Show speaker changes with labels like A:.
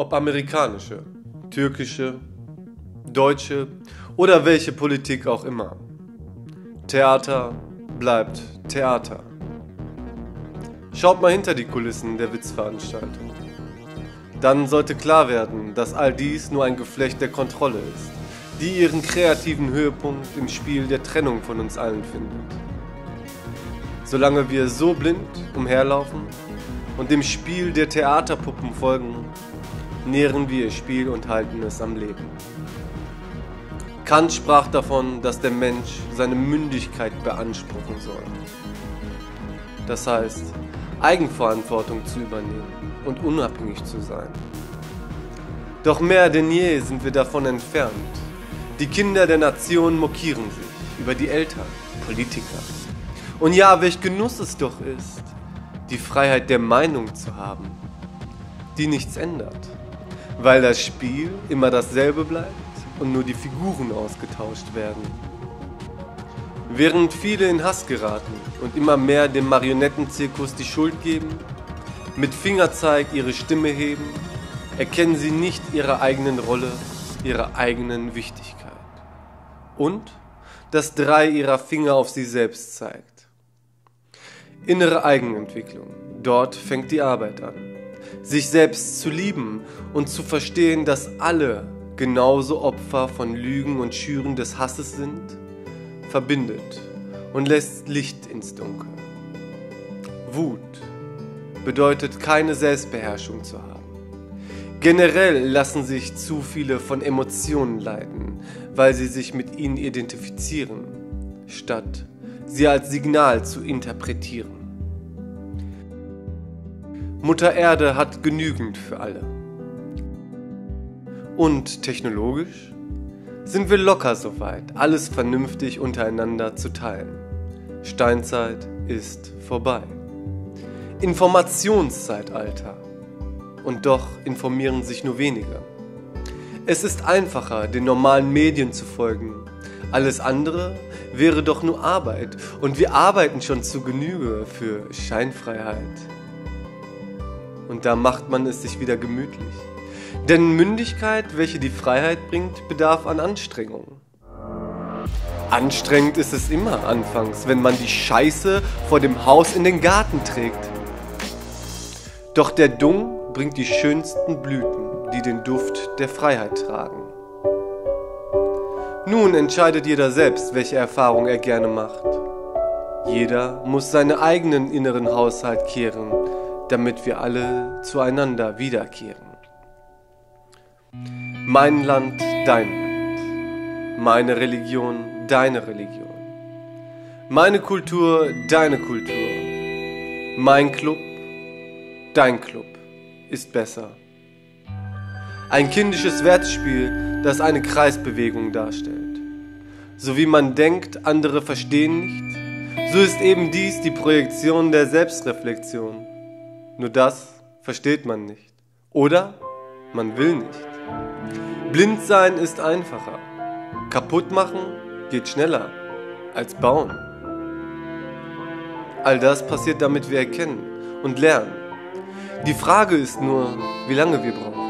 A: Ob amerikanische, türkische, deutsche oder welche Politik auch immer. Theater bleibt Theater. Schaut mal hinter die Kulissen der Witzveranstaltung. Dann sollte klar werden, dass all dies nur ein Geflecht der Kontrolle ist, die ihren kreativen Höhepunkt im Spiel der Trennung von uns allen findet. Solange wir so blind umherlaufen und dem Spiel der Theaterpuppen folgen, nähren wir ihr Spiel und halten es am Leben. Kant sprach davon, dass der Mensch seine Mündigkeit beanspruchen soll. Das heißt, Eigenverantwortung zu übernehmen und unabhängig zu sein. Doch mehr denn je sind wir davon entfernt. Die Kinder der Nation mokieren sich über die Eltern, Politiker. Und ja, welch Genuss es doch ist, die Freiheit der Meinung zu haben, die nichts ändert, weil das Spiel immer dasselbe bleibt und nur die Figuren ausgetauscht werden. Während viele in Hass geraten und immer mehr dem Marionettenzirkus die Schuld geben, mit Fingerzeig ihre Stimme heben, erkennen sie nicht ihre eigenen Rolle, ihre eigenen Wichtigkeit. Und dass 3 ihrer Finger auf sie selbst zeigt. Innere Eigenentwicklung, dort fängt die Arbeit an. Sich selbst zu lieben und zu verstehen, dass alle genauso Opfer von Lügen und Schüren des Hasses sind, verbindet und lässt Licht ins Dunkel. Wut bedeutet keine Selbstbeherrschung zu haben. Generell lassen sich zu viele von Emotionen leiten, weil sie sich mit ihnen identifizieren, statt sie als Signal zu interpretieren. Mutter Erde hat genügend für alle. Und technologisch sind wir locker soweit, alles vernünftig untereinander zu teilen. Steinzeit ist vorbei. Informationszeitalter. Und doch informieren sich nur wenige. Es ist einfacher, den normalen Medien zu folgen. Alles andere wäre doch nur Arbeit. Und wir arbeiten schon zu Genüge für Scheinfreiheit. Und da macht man es sich wieder gemütlich. Denn Mündigkeit, welche die Freiheit bringt, bedarf an Anstrengung. Anstrengend ist es immer anfangs, wenn man die Scheiße vor dem Haus in den Garten trägt. Doch der Dung bringt die schönsten Blüten, die den Duft der Freiheit tragen. Nun entscheidet jeder selbst, welche Erfahrung er gerne macht. Jeder muss seinen eigenen inneren Haushalt kehren, damit wir alle zueinander wiederkehren. Mein Land, dein Land. Meine Religion, deine Religion. Meine Kultur, deine Kultur. Mein Club, dein Club ist besser. Ein kindisches Wertspiel, das eine Kreisbewegung darstellt. So wie man denkt, andere verstehen nicht, so ist eben dies die Projektion der Selbstreflexion. Nur das versteht man nicht. Oder man will nicht. Blind sein ist einfacher. Kaputt machen geht schneller als bauen. All das passiert, damit wir erkennen und lernen. Die Frage ist nur, wie lange wir brauchen.